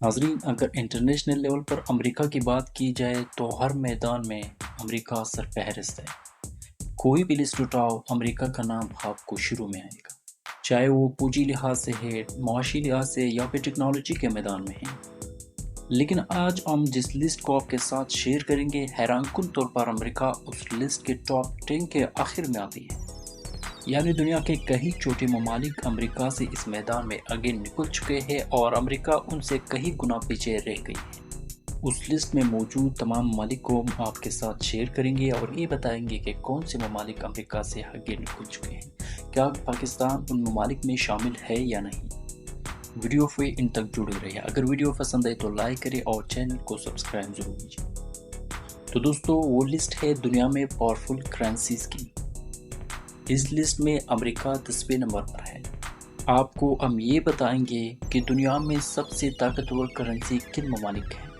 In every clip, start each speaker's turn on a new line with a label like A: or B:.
A: नाजरीन, अगर international level पर अमेरिका की बात की जाए तो हर मैदान में अमेरिका सरफहरिस्त है। कोई भी लिस्ट उठाओ, अमेरिका का नाम आपको शुरू में आएगा, चाहे वो पूंजी लिहाज से है, माशी लिहाज से या फिर टेक्नोलॉजी के मैदान में है। लेकिन आज हम जिस लिस्ट को आपके साथ शेयर करेंगे, हैरानकुन तौर पर अमेरिका उस लिस्ट के टॉप 10 के आखिर में आती है। यानी दुनिया के कई छोटे ममालिक अमेरिका से इस मैदान में आगे निकल चुके हैं और अमेरिका उनसे कई गुना पीछे रह गई है। उस लिस्ट में मौजूद तमाम ममालिक को हम आपके साथ शेयर करेंगे और ये बताएंगे कि कौन से ममालिक अमेरिका से आगे निकल चुके हैं। क्या पाकिस्तान उन ममालिक में शामिल है या नहीं। वीडियो पे इन तक जुड़े रहिए। अगर वीडियो पसंद आए तो लाइक करें और चैनल को सब्सक्राइब जरूर कीजिए। तो दोस्तों, वो लिस्ट है दुनिया में पावरफुल करेंसीज की। इस लिस्ट में अमेरिका 10वें नंबर पर है। आपको हम ये बताएंगे कि दुनिया में सबसे ताकतवर करेंसी किन ममालिक हैं।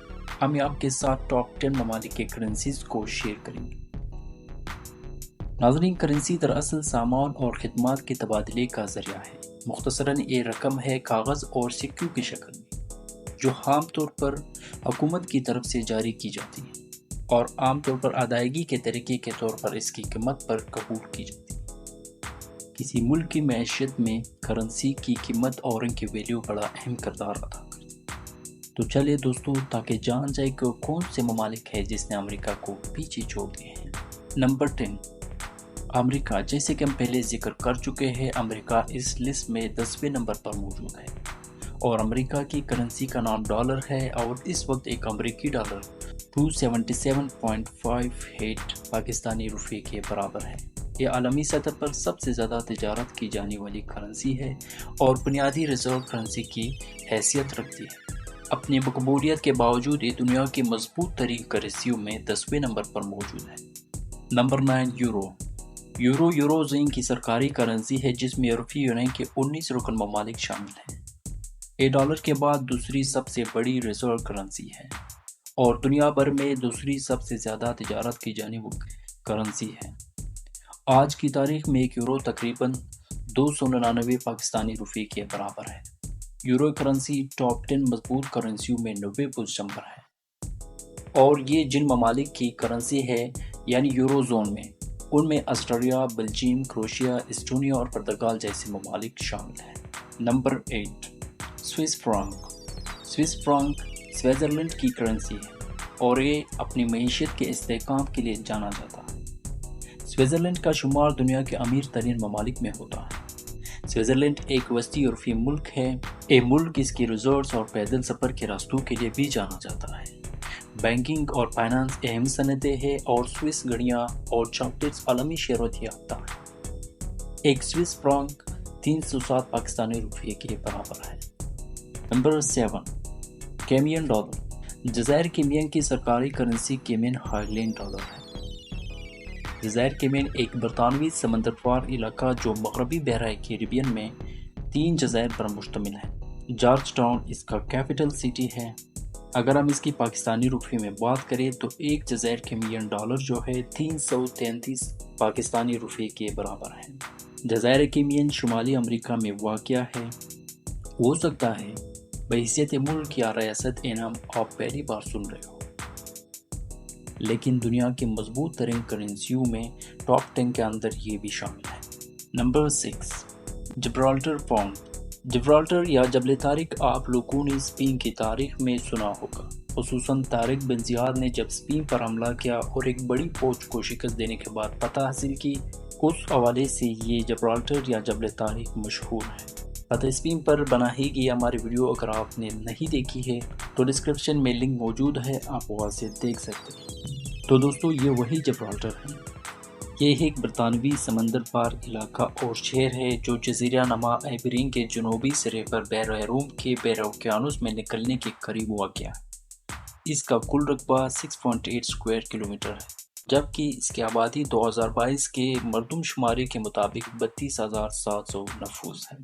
A: हम आपके साथ टॉप 10 ममालिक के करेंसीज को शेयर करेंगे। नाज़रीन, करेंसी दरअसल सामान और खिदमात के तबादले का जरिया है। मुख्तसरन ये रकम है कागज़ और सिक्कों की शक्ल में, जो आम तौर पर हुकूमत की तरफ से जारी की जाती है और आम तौर पर अदायगी के तरीके के तौर पर इसकी कीमत पर कबूल की जाती है। किसी मुल्क की मैशियत में करेंसी की कीमत और इनकी वैल्यू बड़ा अहम किरदार अदा करती है। तो चलिए दोस्तों, ताकि जान जाए कि कौन से ममालिक है जिसने अमेरिका को पीछे छोड़ दिए हैं। Number 10, America. जैसे कि हम पहले जिक्र कर चुके हैं, अमेरिका इस लिस्ट में 10वें नंबर पर मौजूद है और अमेरिका की करेंसी का नाम डॉलर है और इस वक्त एक अमेरिकी डॉलर 277.58 पाकिस्तानी रुपये के बराबर है। यह आलमी सतह पर सबसे ज़्यादा तिजारत की जाने वाली करेंसी है और बुनियादी रिजर्व करेंसी की हैसियत रखती है। अपनी मकबूलियत के बावजूद ये दुनिया की मजबूत तरीन करेंसियों में 10वें नंबर पर मौजूद है। Number 9, euro. यूरोज़ोन की सरकारी करेंसी है जिसमें यूरोपीय यूनियन के 19 रुकन ममालिक शामिल हैं। ये डॉलर के बाद दूसरी सबसे बड़ी रिजर्व करेंसी है और दुनिया भर में दूसरी सबसे ज़्यादा तिजारत की जाने वाली करेंसी है। आज की तारीख में एक यूरो तकरीबन 299 पाकिस्तानी रुपये के बराबर है। यूरो करेंसी टॉप 10 मजबूत करेंसियों में 90 पोजीशन पर है और ये जिन ममालिक की करेंसी है यानी यूरो जोन में, उनमें ऑस्ट्रेलिया, बेल्जियम, क्रोएशिया, एस्टोनिया और पुर्तगाल जैसे ममालिक शामिल हैं। Number 8, Swiss franc. Swiss franc Switzerland की करेंसी है और ये अपनी मईशत के इस्तेहकाम के लिए जाना जाता है। स्विट्ज़रलैंड का शुमार दुनिया के अमीर तरीन ममालिक में होता है। स्विट्ज़रलैंड एक वस्ती यूरोपीय मुल्क है। ये मुल्क इसके रिजॉर्ट्स और पैदल सफ़र के रास्तों के लिए भी जाना जाता है। बैंकिंग और फाइनेंस अहम सनतें हैं और स्विस घड़ियाँ और चॉकलेट्स आलमी शहरत याफ्ता है। एक स्विस फ्रांक 307 पाकिस्तानी रुपये के बराबर है। Number 7, केमियन dollar. जज़ायर केमियन की सरकारी करेंसी केमियन हाइलैंड डॉलर है। जज़ायर केमियन एक बरतानवी समंदर पार इलाका जो मगरबी बहरा कैरिबियन में 3 जज़ायर पर मुश्तमिल है। जॉर्ज टाउन इसका कैपिटल सिटी है। अगर हम इसकी पाकिस्तानी रुपये में बात करें तो एक जज़ायर केमियन डॉलर जो है 333 पाकिस्तानी रुपये के बराबर है। जज़ायर केमियन शुमाली अमेरिका में वाक़या है। हो सकता है बहैसियत मुल्क या रियासत ए नाम आप पहली बार सुन रहे हो, लेकिन दुनिया की मजबूत तरीन करेंसियों में टॉप 10 के अंदर ये भी शामिल है। Number 6, Gibraltar pound. जिब्राल्टर या जबल तारिक आप लोगों ने स्पेन की तारीख में सुना होगा, खुसूसन तारिक बिन ज़ियाद ने जब स्पेन पर हमला किया और एक बड़ी फौज को शिकस्त देने के बाद फतह हासिल की। उस हवाले से ये जिब्राल्टर या जबल तारिक मशहूर है। फतह स्पेन पर बनाई गई हमारी वीडियो अगर आपने नहीं देखी है तो डिस्क्रिप्शन में लिंक मौजूद है, आप वहाँ से देख सकते हैं। तो दोस्तों, ये वही जिब्राल्टर है। ये एक बरतानवी समंदर पार इलाका और शहर है जो जज़ीरा नमा आइबेरियन के जनूबी सिरे पर बहर रूम के बहर ओकियानुस में निकलने के करीब वाक़या है। इसका कुल रकबा 6.8 स्क्वायर किलोमीटर है, जबकि इसकी आबादी 2022 के मरदमशुमारी के मुताबिक 32,700 नफूस है।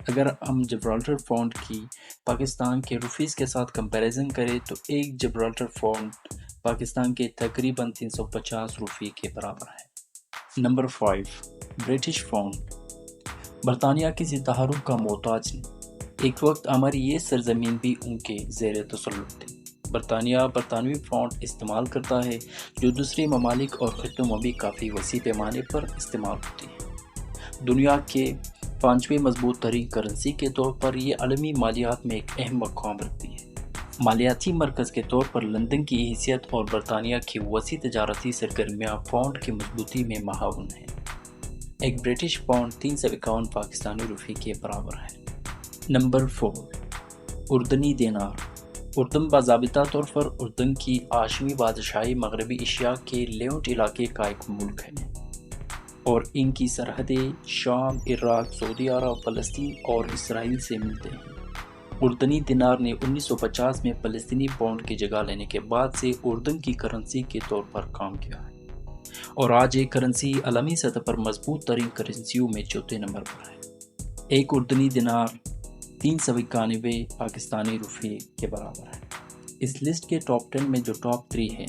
A: अगर हम जिब्राल्टर पाउंड की पाकिस्तान के रुपीस के साथ कंपैरिजन करें तो एक जिब्राल्टर पाउंड पाकिस्तान के तकरीबन 350 रुपये के बराबर है। Number 5, British pound. बरतानिया किसी तहरुक का मोहताज नहीं। ایک وقت ہماری یہ سرزمین بھی ان کے زیر تسلط تھی۔ برطانیہ برطانوی فونٹ استعمال کرتا ہے جو دوسرے ممالک اور خطوں میں بھی کافی وسیع پیمانے پر استعمال ہوتی ہے۔ دنیا کے 5ویں مضبوط ترین کرنسی کے طور پر یہ عالمی مالیات میں ایک اہم مقام رکھتی ہے۔ مالیاتی مرکز کے طور پر لندن کی حیثیت اور برطانیہ کی وسیع تجارتی سرگرمیاں پاؤنڈ کی مضبوطی میں معاون ہیں۔ ایک برٹش پاؤنڈ 351 پاکستانی روپے کے برابر ہے۔ نمبر 4، اردنی دینار۔ اردن باضابطہ طور پر اردن کی ہاشمی بادشاہی مغربی ایشیا کے لیونٹ علاقے کا ایک ملک ہے اور ان کی سرحدیں شام، عراق، سعودی عرب، فلسطین اور اسرائیل سے ملتے ہیں۔ اردنی دینار نے 1950 میں فلسطینی پاؤنڈ کی جگہ لینے کے بعد سے اردن کی کرنسی کے طور پر کام کیا ہے اور آج یہ کرنسی عالمی سطح پر مضبوط ترین کرنسیوں میں چوتھے نمبر پر ہے۔ ایک اردنی دینار 391 پاکستانی روپے کے برابر ہے۔ اس لسٹ کے ٹاپ 10 میں جو ٹاپ 3 ہیں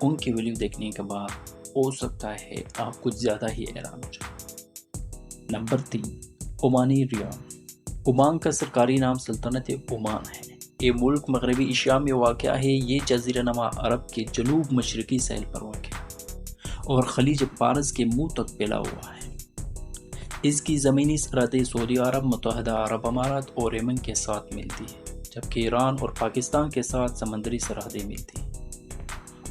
A: ان کی ویلیو دیکھنے کے بعد ہو سکتا ہے آپ کچھ زیادہ ہی حیران ہو جائیں۔ نمبر 3، عمانی ریال۔ عمان کا سرکاری نام سلطنت عمان ہے۔ یہ ملک مغربی ایشیا میں واقع ہے۔ یہ جزیرہ نما عرب کے جنوب مشرقی ساحل پر واقع ہے اور خلیج فارس کے منہ تک پھیلا ہوا ہے۔ اس کی زمینی سرحدیں سعودی عرب، متحدہ عرب امارات اور یمن کے ساتھ ملتی ہیں، جبکہ ایران اور پاکستان کے ساتھ سمندری سرحدیں ملتی ہیں۔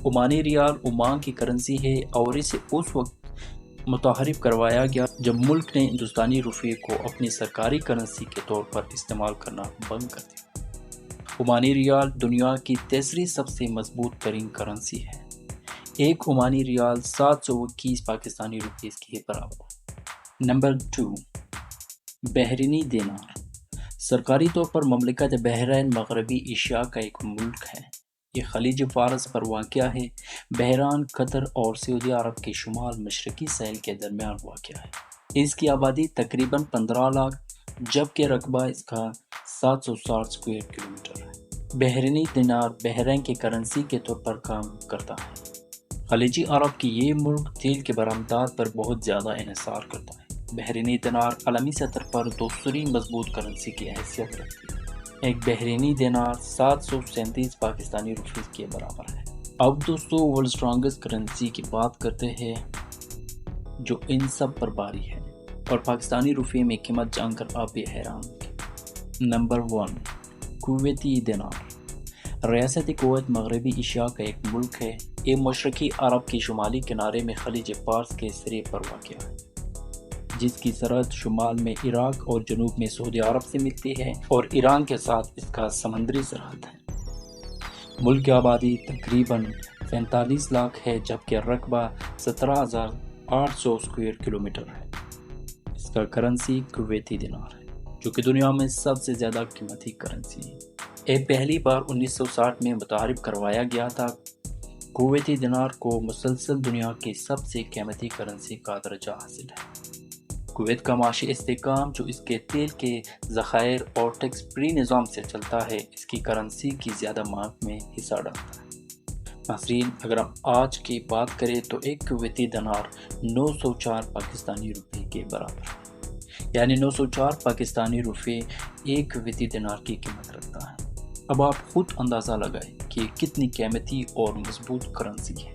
A: عمانی ریال عمان کی کرنسی ہے اور اسے اس وقت متعارف کروایا گیا جب ملک نے ہندوستانی روپے کو اپنی سرکاری کرنسی کے طور پر استعمال کرنا بند کر دیا۔ عمانی ریال دنیا کی تیسری سب سے مضبوط ترین کرنسی ہے۔ ایک عمانی ریال 721 پاکستانی روپے کے برابر ہے۔ نمبر 2، بحرینی دینار۔ سرکاری طور پر مملکت بحرین مغربی ایشیا کا ایک ملک ہے۔ یہ خلیج فارس پر واقع ہے۔ بحرین قطر اور سعودی عرب کے شمال مشرقی ساحل کے درمیان واقع ہے۔ اس کی آبادی تقریباً 15 لاکھ جبکہ رقبہ اس کا 760 اسکوائر کلومیٹر ہے۔ بحرینی دینار بحرین کی کرنسی کے طور پر کام کرتا ہے۔ خلیجی عرب کی یہ ملک تیل کے برآمدات پر بہت زیادہ انحصار کرتا ہے۔ بحرینی دینار عالمی سطح پر دوسری مضبوط کرنسی کی حیثیت رکھتی ہے۔ ایک بحرینی دینار 737 پاکستانی روپے کے برابر ہے۔ اب دوستو ورلڈ اسٹرانگسٹ کرنسی کی بات کرتے ہیں جو ان سب پر باری ہے اور پاکستانی روپے میں قیمت جان کر آپ بھی حیران ہوں گے۔ نمبر 1، کویتی دینار۔ ریاست کویت مغربی ایشیا کا ایک ملک ہے۔ یہ مشرقی عرب کے شمالی کنارے میں خلیج فارس کے سرے پر واقع ہے، جس کی سرحد شمال میں عراق اور جنوب میں سعودی عرب سے ملتی ہے اور ایران کے ساتھ اس کا سمندری سرحد ہے۔ ملک کی آبادی تقریباً 45 لاکھ ہے جبکہ رقبہ 17,800 اسکوائر کلومیٹر ہے۔ اس کا کرنسی کویتی دینار ہے جو کہ دنیا میں سب سے زیادہ قیمتی کرنسی ہے۔ یہ پہلی بار 1960 میں متعارف کروایا گیا تھا۔ کویتی دینار کو مسلسل دنیا کی سب سے قیمتی کرنسی کا درجہ حاصل ہے۔ کویت کا معاشی استحکام جو اس کے تیل کے ذخائر اور ٹیکس فری نظام سے چلتا ہے اس کی کرنسی کی زیادہ مانگ میں حصہ ڈالتا ہے۔ ناظرین، اگر ہم آج کی بات کریں تو ایک کویتی دینار 904 پاکستانی روپے کے برابر ہے، یعنی 904 پاکستانی روپے ایک کویتی دینار کی قیمت رکھتا ہے۔ اب آپ خود اندازہ لگائیں کہ یہ کتنی قیمتی اور مضبوط کرنسی ہے۔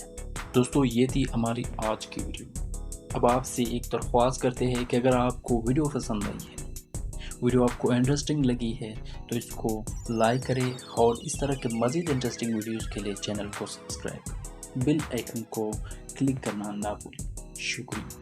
A: دوستو یہ تھی ہماری آج کی ویڈیو۔ اب آپ سے ایک درخواست کرتے ہیں کہ اگر آپ کو ویڈیو پسند آئی ہے، ویڈیو آپ کو انٹرسٹنگ لگی ہے تو اس کو لائک کریں اور اس طرح کے مزید انٹرسٹنگ ویڈیوز کے لیے چینل کو سبسکرائب کریں۔ بیل آئیکن کو کلک کرنا نہ بھولیں۔ شکریہ۔